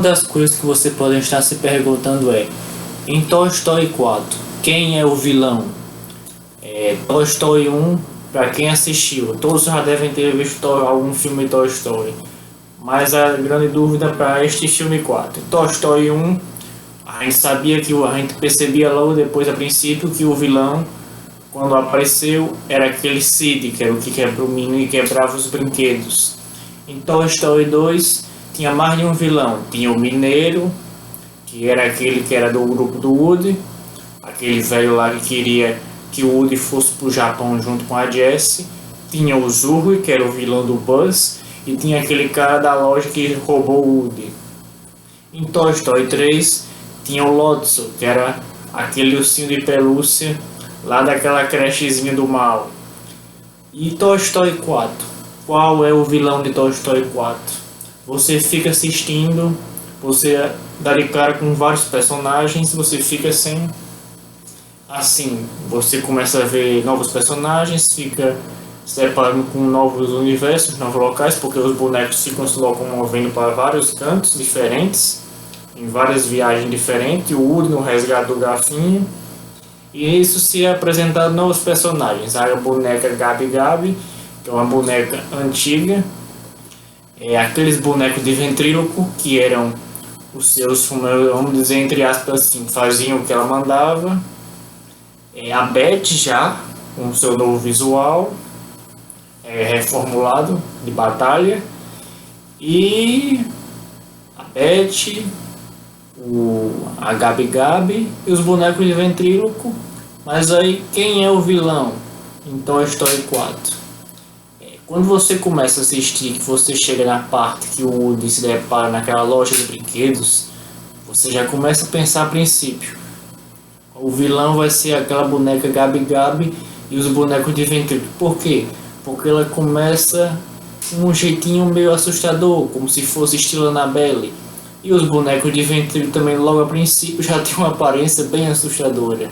das coisas que você pode estar se perguntando é: em Toy Story 4, quem é o vilão? Toy Story 1, para quem assistiu, todos já devem ter visto algum filme de Toy Story. Mas a grande dúvida para este filme 4. Toy Story 1, a gente percebia logo depois, a princípio, que o vilão, quando apareceu, era aquele Sid, que era o que quebra o menino e quebrava os brinquedos. Em Toy Story 2, tinha mais de um vilão. Tinha o Mineiro, que era aquele que era do grupo do Woody, aquele velho lá que queria que o Woody fosse pro Japão junto com a Jessie. Tinha o Zurg, que era o vilão do Buzz, e tinha aquele cara da loja que roubou o Woody. Em Toy Story 3, tinha o Lotso, que era aquele ursinho de pelúcia lá daquela crechezinha do mal. E Toy Story 4, qual é o vilão de Toy Story 4? Você fica assistindo, você dá de cara com vários personagens, você fica sem... Assim, você começa a ver novos personagens, fica se deparando com novos universos, novos locais, porque os bonecos ficam se locomovendo para vários cantos diferentes, em várias viagens diferentes, o Woody no resgate do Garfinho, e isso se é apresentado novos personagens. A boneca Gabi Gabi, que é uma boneca antiga, aqueles bonecos de ventríloco, que eram os seus, vamos dizer entre aspas assim, faziam o que ela mandava. A Beth já, com o seu novo visual, reformulado de batalha, e a Beth, a Gabi Gabi e os bonecos de ventríloco. Mas aí, quem é o vilão em Toy Story 4? Quando você começa a assistir, que você chega na parte que o Woody se depara naquela loja de brinquedos, você já começa a pensar a princípio: o vilão vai ser aquela boneca Gabi Gabi e os bonecos de ventríloco. Por quê? Porque ela começa com um jeitinho meio assustador, como se fosse estilo Annabelle. E os bonecos de ventríloco também, logo a princípio, já tem uma aparência bem assustadora,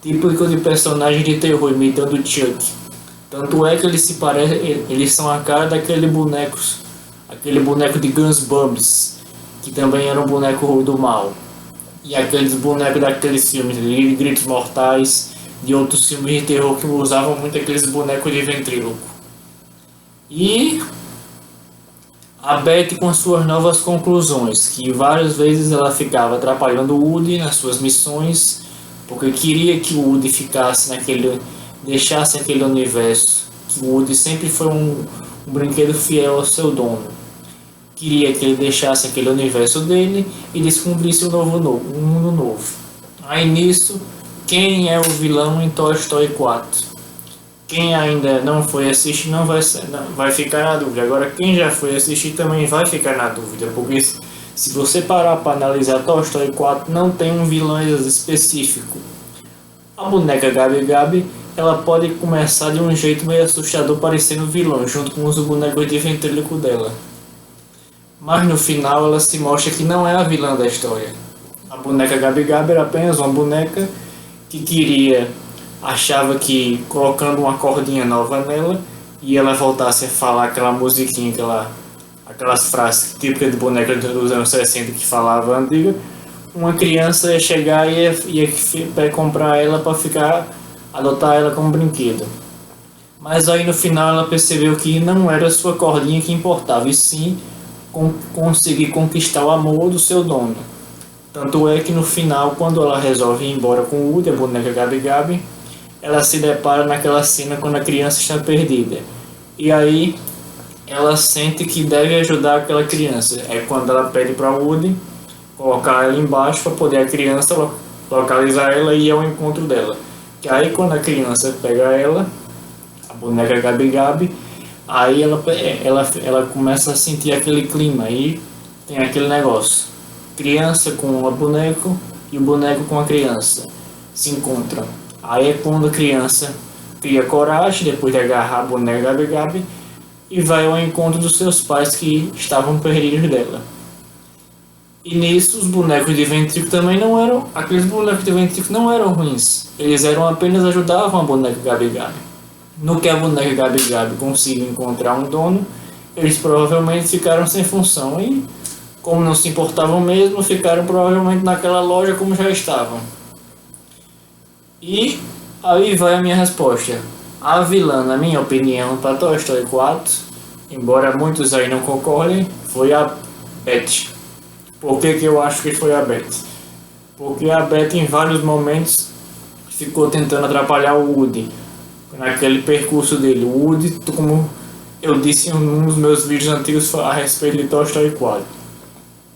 típico de personagem de terror, imitando o Chuck. Tanto é que eles são a cara aquele boneco de Goosebumps, que também era um boneco do mal. E aqueles bonecos daqueles filmes de Gritos Mortais, de outros filmes de terror que usavam muito aqueles bonecos de ventríloco. E a Beth com suas novas conclusões, que várias vezes ela ficava atrapalhando o Woody nas suas missões, porque queria que o Woody deixasse aquele universo, que o Woody sempre foi um brinquedo fiel ao seu dono. Queria que ele deixasse aquele universo dele e descobrisse um mundo novo. Aí nisso, quem é o vilão em Toy Story 4? Quem ainda não foi assistir não vai ficar na dúvida. Agora quem já foi assistir também vai ficar na dúvida, porque se você parar para analisar Toy Story 4, não tem um vilão específico. A boneca Gabi Gabi, ela pode começar de um jeito meio assustador, parecendo vilão, junto com os bonecos de ventríloco dela. Mas no final ela se mostra que não é a vilã da história. A boneca Gabi Gabi era apenas uma boneca que achava que colocando uma cordinha nova nela e ela voltasse a falar aquela musiquinha, aquelas frases típicas de boneca dos anos 60 que falava antiga, uma criança ia chegar e ia comprar ela para adotar ela como brinquedo. Mas aí no final ela percebeu que não era sua cordinha que importava, e sim conseguir conquistar o amor do seu dono. Tanto é que no final, quando ela resolve ir embora com o Woody, a boneca Gabi Gabi, ela se depara naquela cena quando a criança está perdida. E aí ela sente que deve ajudar aquela criança. É quando ela pede para o Woody colocar ela embaixo para poder a criança localizar ela e ir ao encontro dela. Que aí quando a criança pega ela, a boneca Gabi Gabi, aí ela começa a sentir aquele clima, aí tem aquele negócio: criança com o boneco e o boneco com a criança se encontram. Aí é quando a criança cria coragem, depois de agarrar a boneca Gabi Gabi, e vai ao encontro dos seus pais que estavam perdidos dela. E nisso os bonecos de ventríloco também não eram, aqueles bonecos de ventríloco não eram ruins, eles apenas ajudavam a boneca Gabi Gabi. No que a boneca Gabi Gabi conseguiu encontrar um dono, eles provavelmente ficaram sem função e Como não se importavam mesmo, ficaram provavelmente naquela loja como já estavam. E aí vai a minha resposta. A vilã, na minha opinião, para Toy Story 4, embora muitos aí não concordem, foi a Beth. Por que eu acho que foi a Beth? Porque a Beth em vários momentos ficou tentando atrapalhar o Woody naquele percurso dele. O Woody, como eu disse em um dos meus vídeos antigos a respeito de Toy Story 4,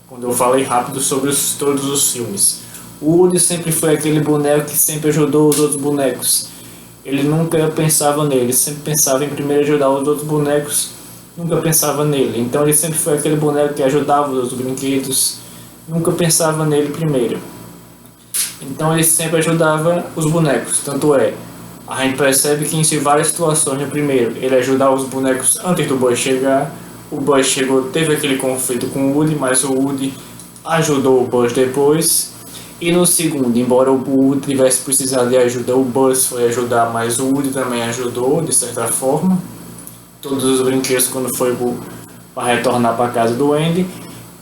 quando eu falei rápido sobre todos os filmes. O Woody sempre foi aquele boneco que sempre ajudou os outros bonecos. Ele nunca pensava nele, sempre pensava em primeiro ajudar os outros bonecos, nunca pensava nele. Então ele sempre foi aquele boneco que ajudava os outros brinquedos, nunca pensava nele primeiro. Então ele sempre ajudava os bonecos, tanto é. A gente percebe que em várias situações, no primeiro, ele ajudava os bonecos antes do Buzz chegar. O Buzz chegou, teve aquele conflito com o Woody, mas o Woody ajudou o Buzz depois. E no segundo, embora o Woody tivesse precisado de ajuda, o Buzz foi ajudar, mas o Woody também ajudou, de certa forma. Todos os brinquedos quando foi para retornar para a casa do Andy.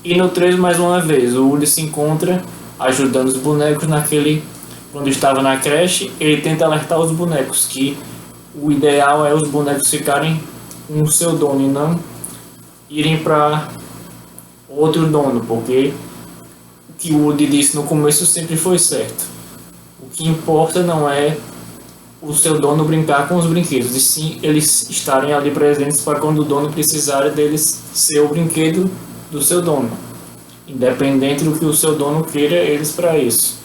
E no 3, mais uma vez, o Woody se encontra ajudando os bonecos naquele... Quando estava na creche, ele tenta alertar os bonecos que o ideal é os bonecos ficarem com o seu dono e não irem para outro dono, porque o que o Woody disse no começo sempre foi certo. O que importa não é o seu dono brincar com os brinquedos, e sim eles estarem ali presentes para quando o dono precisar deles ser o brinquedo do seu dono, independente do que o seu dono queira eles para isso.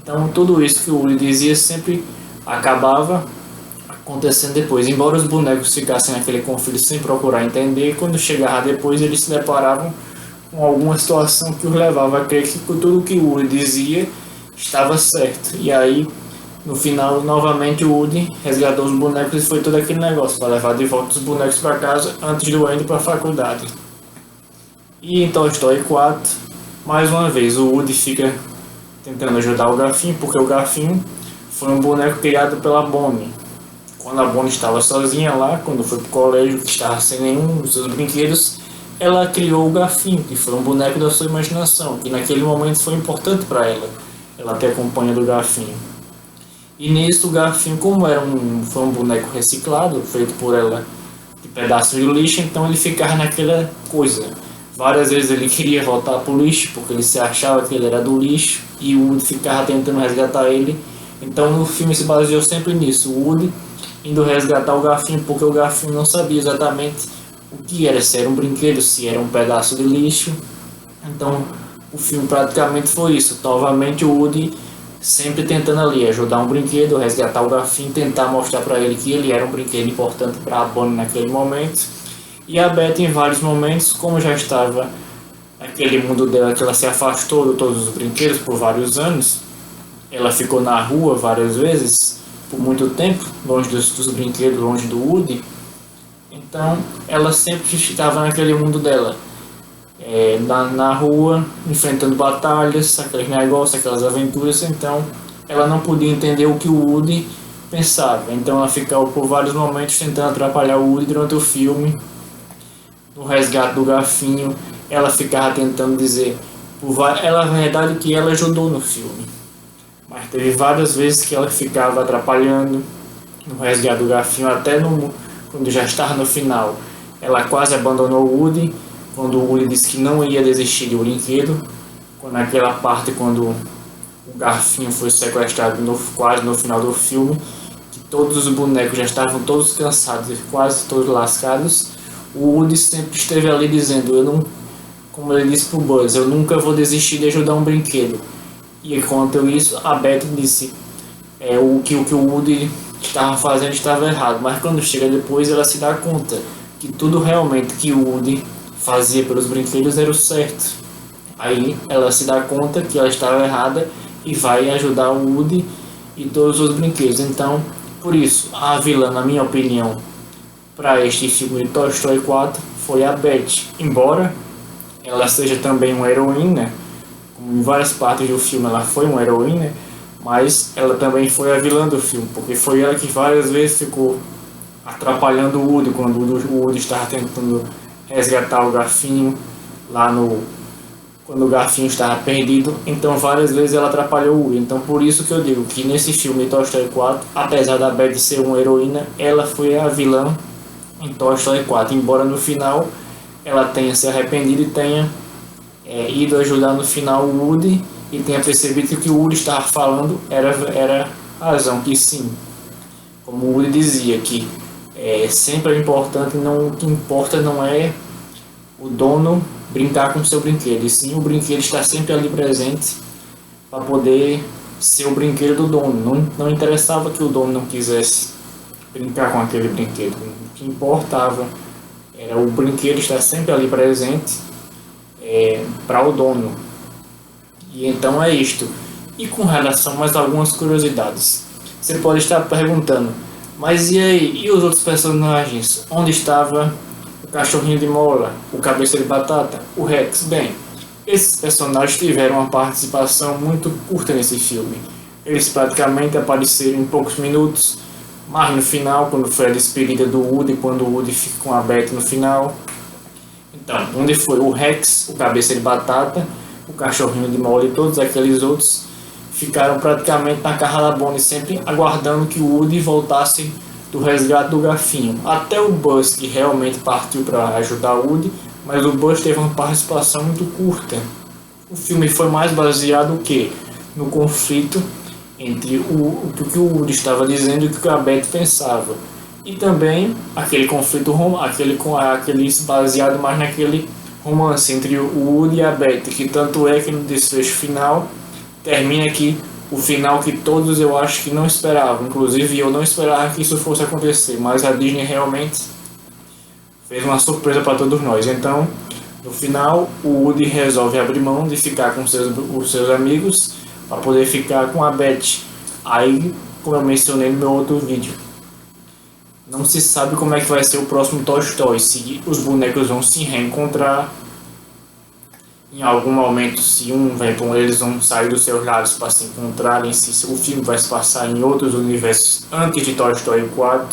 Então tudo isso que o Woody dizia sempre acabava acontecendo depois. Embora os bonecos ficassem naquele conflito sem procurar entender, quando chegava depois eles se deparavam com alguma situação que os levava a crer que tudo que o Woody dizia estava certo. E aí, no final, novamente o Woody resgatou os bonecos e foi todo aquele negócio para levar de volta os bonecos para casa antes do Andy para a faculdade. E em Toy Story 4, mais uma vez, o Woody fica tentando ajudar o Garfinho, porque o Garfinho foi um boneco criado pela Bonnie. Quando a Bonnie estava sozinha lá, quando foi para o colégio, que estava sem nenhum dos seus brinquedos, ela criou o Garfinho, que foi um boneco da sua imaginação, que naquele momento foi importante para ela ter a companhia do Garfinho. E nisso o Garfinho, como foi um boneco reciclado, feito por ela de pedaços de lixo, então ele ficava naquela coisa. Várias vezes ele queria voltar para o lixo, porque ele se achava que ele era do lixo, e o Woody ficava tentando resgatar ele. Então no filme se baseou sempre nisso, o Woody indo resgatar o Garfinho, porque o Garfinho não sabia exatamente o que era, se era um brinquedo, se era um pedaço de lixo. Então o filme praticamente foi isso, novamente o Woody sempre tentando ali ajudar um brinquedo, resgatar o Garfinho, tentar mostrar para ele que ele era um brinquedo importante para a Bonnie naquele momento. E a Beth, em vários momentos, como já estava naquele mundo dela, que ela se afastou de todos os brinquedos por vários anos, ela ficou na rua várias vezes, por muito tempo, longe dos brinquedos, longe do Woody. Então ela sempre estava naquele mundo dela, na rua, enfrentando batalhas, aqueles negócios, aquelas aventuras. Então ela não podia entender o que o Woody pensava, então ela ficava por vários momentos tentando atrapalhar o Woody durante o filme. No resgate do Garfinho, ela ficava tentando dizer, na verdade, que ela ajudou no filme, mas teve várias vezes que ela ficava atrapalhando no resgate do Garfinho, até quando já estava no final. Ela quase abandonou o Woody, quando o Woody disse que não ia desistir do brinquedo, naquela parte quando o Garfinho foi sequestrado quase no final do filme, que todos os bonecos já estavam todos cansados, quase todos lascados. O Woody sempre esteve ali dizendo, como ele disse pro Buzz, eu nunca vou desistir de ajudar um brinquedo. E enquanto isso, a Beth disse o que o Woody estava fazendo estava errado, mas quando chega depois ela se dá conta que tudo realmente que o Woody fazia pelos brinquedos era o certo. Aí ela se dá conta que ela estava errada e vai ajudar o Woody e todos os brinquedos. Então, por isso, a vilã, na minha opinião, para este filme de Toy Story 4 foi a Beth. Embora ela seja também uma heroína, como em várias partes do filme ela foi uma heroína, mas ela também foi a vilã do filme, porque foi ela que várias vezes ficou atrapalhando o Woody quando o Woody estava tentando resgatar o Garfinho. lá no quando o Garfinho estava perdido, então várias vezes ela atrapalhou o Woody. Então por isso que eu digo que nesse filme Toy Story 4, apesar da Beth ser uma heroína, ela foi a vilã em Toy Story 4, embora no final ela tenha se arrependido e tenha ido ajudar no final o Woody e tenha percebido que o que o Woody estava falando era razão, que sim, como o Woody dizia, que sempre é importante, não, o que importa não é o dono brincar com o seu brinquedo, e sim o brinquedo estar sempre ali presente para poder ser o brinquedo do dono. Não interessava que o dono não quisesse brincar com aquele brinquedo, o que importava era o brinquedo estar sempre ali presente para o dono. E então é isto. E com relação a mais algumas curiosidades, você pode estar perguntando, mas e aí, e os outros personagens? Onde estava o cachorrinho de mola, o cabeça de batata, o Rex? Bem, esses personagens tiveram uma participação muito curta nesse filme. Eles praticamente apareceram em poucos minutos, mas no final, quando foi a despedida do Woody, quando o Woody fica com a Beth no final. Então, onde foi o Rex, o cabeça de batata, o cachorrinho de mola e todos aqueles outros ficaram praticamente na Carrabone, sempre aguardando que o Woody voltasse do resgate do Garfinho. Até o Buzz, que realmente partiu para ajudar o Woody, mas o Buzz teve uma participação muito curta. O filme foi mais baseado no conflito entre o que o Woody estava dizendo e o que a Beth pensava. E também aquele conflito, aquele baseado mais naquele romance entre o Woody e a Beth, que tanto é que no desfecho final termina aqui o final que todos eu acho que não esperavam, inclusive eu não esperava que isso fosse acontecer, mas a Disney realmente fez uma surpresa para todos nós. Então, no final, o Woody resolve abrir mão de ficar com os seus amigos para poder ficar com a Beth. Aí, como eu mencionei no meu outro vídeo, não se sabe como é que vai ser o próximo Toy Story, se os bonecos vão se reencontrar em algum momento, se eles vão sair dos seus lados para se encontrarem, se o filme vai se passar em outros universos antes de Toy Story 4,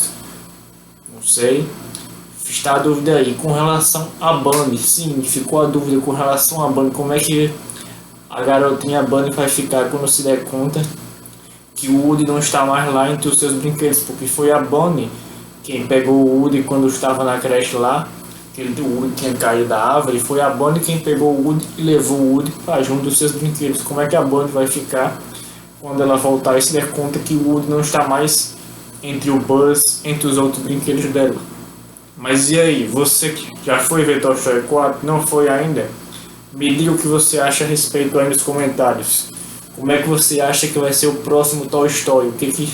não sei. Está a dúvida aí. Com relação a Bunny, sim, ficou a dúvida com relação a Bunny, como é que a garotinha Bunny vai ficar quando se der conta que o Woody não está mais lá entre os seus brinquedos, porque foi a Bunny quem pegou o Woody quando estava na creche lá, que o Woody tinha caído da árvore, foi a Bunny quem pegou o Woody e levou o Woody para junto dos seus brinquedos. Como é que a Bunny vai ficar quando ela voltar e se der conta que o Woody não está mais entre o Buzz, entre os outros brinquedos dela? Mas e aí, você que já foi ver Toy Story 4, não foi ainda? Me diga o que você acha a respeito aí nos comentários. Como é que você acha que vai ser o próximo Toy Story? O que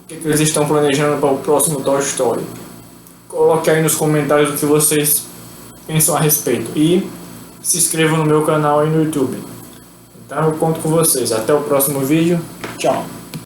eles estão planejando para o próximo Toy Story? Coloque aí nos comentários o que vocês pensam a respeito. E se inscrevam no meu canal aí no YouTube. Então eu conto com vocês. Até o próximo vídeo. Tchau.